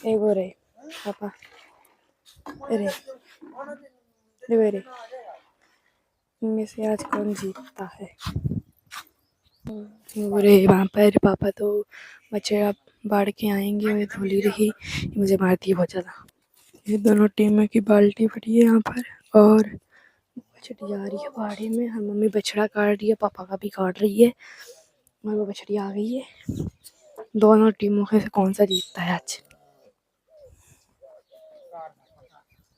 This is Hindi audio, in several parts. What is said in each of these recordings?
एक और है पापा, अरे रे इनमें से आज कौन जीतता है। अरे वहाँ पर पापा तो बछड़ा बाढ़ के आएंगे, मैं धोली रही, मुझे मारती है बहुत ज़्यादा। ये दोनों टीमों की बाल्टी पड़ी है यहाँ पर और बछड़ी जा रही है बाड़े में। हम मम्मी बछड़ा काट रही है, पापा का भी काट रही है और वो बछड़ी आ गई है। दोनों टीमों में से कौन सा जीतता है आज।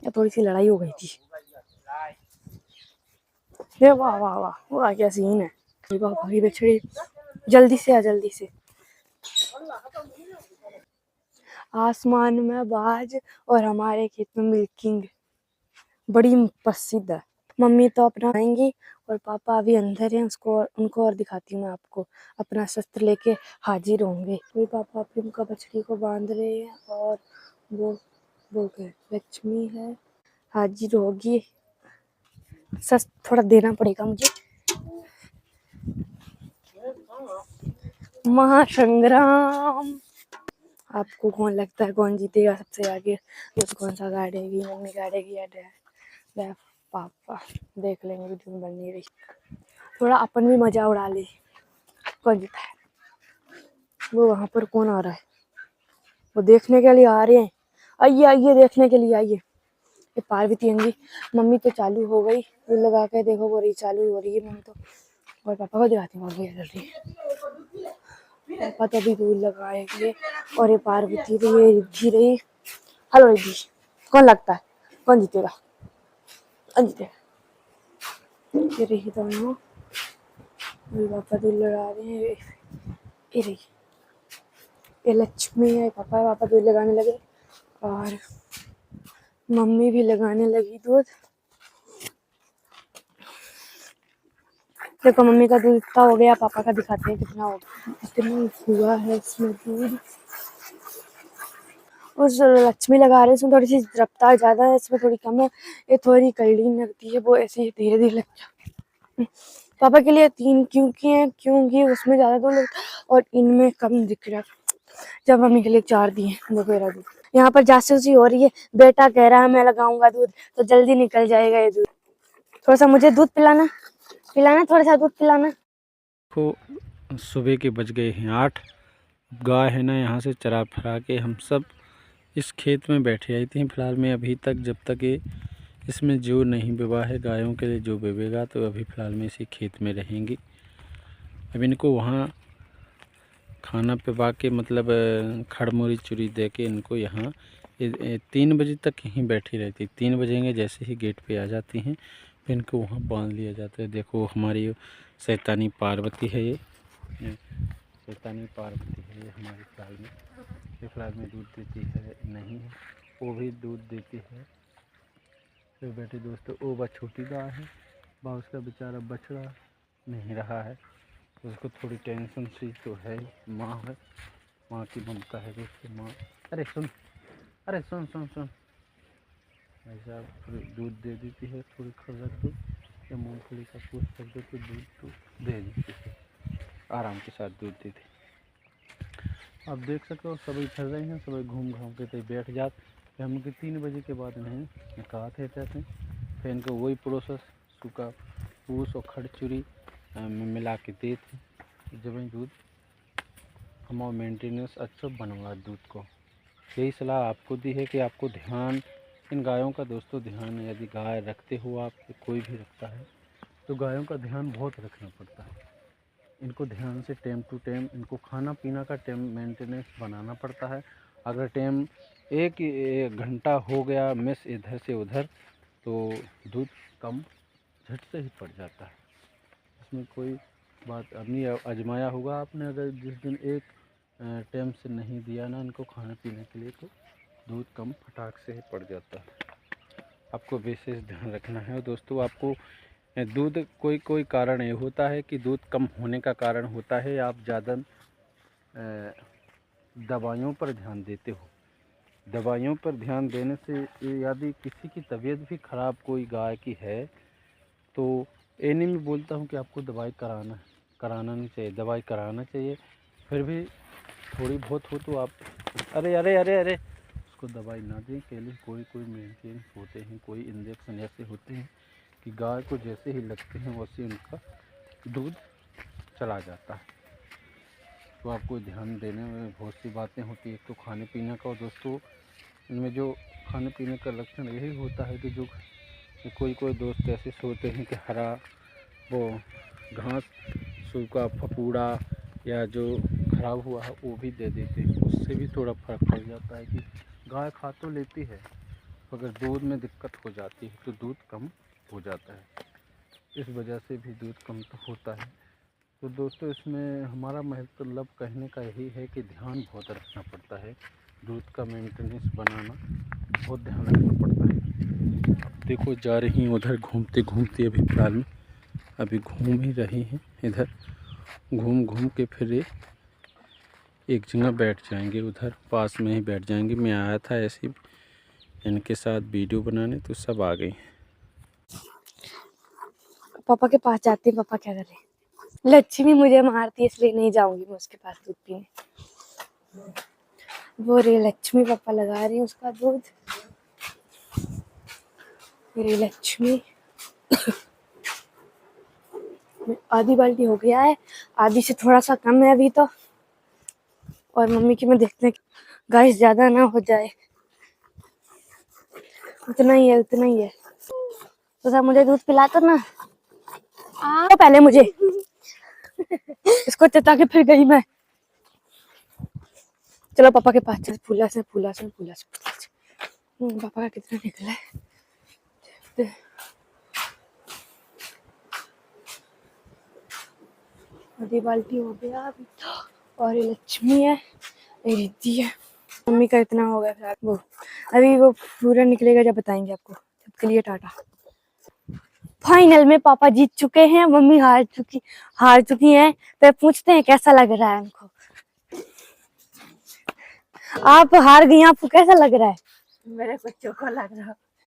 या थोड़ी सी लड़ाई हो गई थी। ये वाह वाह वाह, वाह क्या सीन है। पापा की बछड़ी, जल्दी से आ, जल्दी से। आसमान में बाज और हमारे खेत में मिल्किंग बड़ी प्रसिद्ध है। मम्मी तो अपना आएंगी और पापा अभी अंदर हैं, उनको और दिखाती हूँ मैं आपको। अपना शस्त्र लेके हाजिर होंगे। तो पापा फिर उनका बछड़ी को बांध रहे हैं और वो लक्ष्मी है, हाजिर होगी। शस्त्र थोड़ा देना पड़ेगा मुझे। महासंग्राम। आपको कौन लगता है कौन जीतेगा सबसे आगे? तो कौन सा गाड़ेगी, मम्मी गाड़ेगी या पापा? देख लेंगे, वीडियो बन नहीं रही। थोड़ा अपन भी मजा उड़ा ले। कौन जीता है? वो वहां पर कौन आ रहा है? वो देखने के लिए आ रहे हैं। आइए आइए, देखने के लिए आइए। ये पार्वती आएंगी। मम्मी तो चालू हो गई, वो लगा के देखो, वो रही चालू हो रही है मम्मी तो। और पापा को दिखाती हूँ, जल्दी पापा तो अभी दूर लगाएंगे और ये पार्वती तो ये रिद्धि रही। हेलो रिद्धि, कौन लगता है कौन जीतेगा? कौन जीतेगा? ये रही दोनों, पापा दूर लगा रहे हैं। ये रही, ये लक्ष्मी है, पापा दूध लगाने लगे और मम्मी भी लगाने लगी दूध। देखो मम्मी का दूध इतना हो गया, पापा का दिखाते हैं कितना हो गया। इतना हुआ है इसमें दूध। उस लक्ष्मी लगा रहे हैं, इसमें थोड़ी सी रफ्तार ज्यादा है, इसमें थोड़ी कम है। ये थोड़ी कड़ी लगती है, वो ऐसे ही धीरे धीरे लग जाती है। पापा के लिए 3 क्योंकि उसमें ज्यादा दूध लगता है और इनमें कम दिख रहा। जब मम्मी के लिए 4 दिए दोपहर दूध। यहाँ पर जासूसी हो रही है, बेटा कह रहा है मैं लगाऊंगा दूध तो जल्दी निकल जाएगा ये दूध। थोड़ा सा मुझे दूध पिलाना, थोड़ा सा दूध पिलाना। को सुबह के बज गए हैं 8। गाय है ना, यहाँ से चरा फरा के हम सब इस खेत में बैठे आई थी। फिलहाल में अभी तक जब तक ये इसमें जो नहीं बेवा है गायों के लिए, जो बेवेगा तो अभी फ़िलहाल में इसी खेत में रहेंगी। अब इनको वहाँ खाना पिवा के मतलब खड़मोरी चुरी दे के इनको यहाँ 3 बजे तक यहीं बैठी रहती। 3 बजेंगे जैसे ही गेट पे आ जाती हैं फिर इनको वहाँ बांध लिया जाता है। देखो हमारी शैतानी पार्वती है, ये शैतानी पार्वती है ये हमारी। फिलहाल में दूध देती है नहीं है, वो भी दूध देती है। फिर बेटे दोस्तों, वो बस छोटी गाय है, बा उसका बेचारा बछड़ा नहीं रहा है, उसको थोड़ी टेंशन सी तो है। माँ है, माँ की ममता है दोस्तों। माँ अरे सुन, अरे सुन सुन सुन, ऐसा थोड़ी दूध दे देती है, थोड़ी खजक दो या मूँगफली का पूछ कर दो तो दूध तो दे देती है, आराम के साथ दूध देती। आप देख सकते हो सभी फिर रहे हैं, सभी घूम घाम के तो बैठ जात। फिर हम 3 बजे के बाद नहीं निकालते थे। फिर इनको वही प्रोसेस सूखा पूस और खड़चुरी में मिला के देते जब दूध हमारा मेंटेनेंस अच्छा बनवा दूध को। यही सलाह आपको दी है कि आपको ध्यान इन गायों का दोस्तों ध्यान, यदि गाय रखते हो आप, कोई भी रखता है तो गायों का ध्यान बहुत रखना पड़ता है। इनको ध्यान से टाइम टू टाइम इनको खाना पीना का टाइम मेंटेनेंस बनाना पड़ता है। अगर टाइम एक घंटा हो गया मिस इधर से उधर तो दूध कम झट से ही पड़ जाता है। इसमें कोई बात अपनी आजमाया होगा आपने, अगर जिस दिन एक टाइम से नहीं दिया ना इनको खाने पीने के लिए तो दूध कम फटाक से ही पड़ जाता है। आपको विशेष ध्यान रखना है दोस्तों। आपको दूध कोई कारण ये होता है कि दूध कम होने का कारण होता है आप ज़्यादा दवाइयों पर ध्यान देते हो। दवाइयों पर ध्यान देने से यदि किसी की तबीयत भी ख़राब कोई गाय की है तो ये नहीं मैं बोलता हूँ कि आपको दवाई कराना नहीं चाहिए, दवाई कराना चाहिए। फिर भी थोड़ी बहुत हो तो आप अरे अरे अरे अरे उसको दवाई ना दें। केवल कोई कोई मेंटेन होते हैं, कोई इंजेक्शन ऐसे होते हैं कि गाय को जैसे ही लगते हैं वैसे उनका दूध चला जाता है। तो आपको ध्यान देने में बहुत सी बातें होती है। एक तो खाने पीने का, और दोस्तों इनमें जो खाने पीने का लक्षण यही होता है कि जो कोई कोई दोस्त ऐसे सोचते हैं कि हरा वो घास, सूखा फपूड़ा या जो खराब हुआ है वो भी दे देते हैं। उससे भी थोड़ा फर्क पड़ जाता है कि गाय खा तो लेती है, अगर दूध में दिक्कत हो जाती है तो दूध कम हो जाता है। इस वजह से भी दूध कम तो होता है। तो दोस्तों इसमें हमारा मतलब कहने का यही है कि ध्यान बहुत रखना पड़ता है। दूध का मेंटेनेंस बनाना बहुत ध्यान रखना पड़ता है। अब देखो जा रही हैं उधर घूमते घूमते, अभी फिलहाल में अभी घूम ही रही हैं। इधर घूम घूम के फिर एक जगह बैठ जाएंगे, उधर पास में ही बैठ जाएंगे। मैं आया था ऐसे ही इनके साथ वीडियो बनाने, तो सब आ गई। पापा के पास जाते हैं। पापा क्या कर रहे हैं? लक्ष्मी मुझे मारती है इसलिए नहीं जाऊंगी मैं उसके पास दूध पीने। वो रे लक्ष्मी, पापा लगा रही है उसका दूध। रे लक्ष्मी आधी बाल्टी हो गया है, आधी से थोड़ा सा कम है अभी तो। और मम्मी की मैं देखते हैं गाइस ज्यादा ना हो जाए। उतना ही है, उतना ही है। तो सर मुझे दूध पिला तो ना तो पहले मुझे इसको चटा के फिर गई मैं। चलो पापा के पास चल। फूला से पापा का कितना निकला है। आधी बाल्टी हो गया अभी तो। और ये लक्ष्मी है, ये रिद्धि है। मम्मी का इतना हो गया फिर वो अभी वो पूरा निकलेगा जब बताएंगे आपको। सबके लिए टाटा। फाइनल में पापा जीत चुके हैं, मम्मी हार चुकी हैं। तो पूछते हैं कैसा लग रहा है उनको। आप हार गई, आपको कैसा लग रहा है? मेरे बच्चों को लग रहा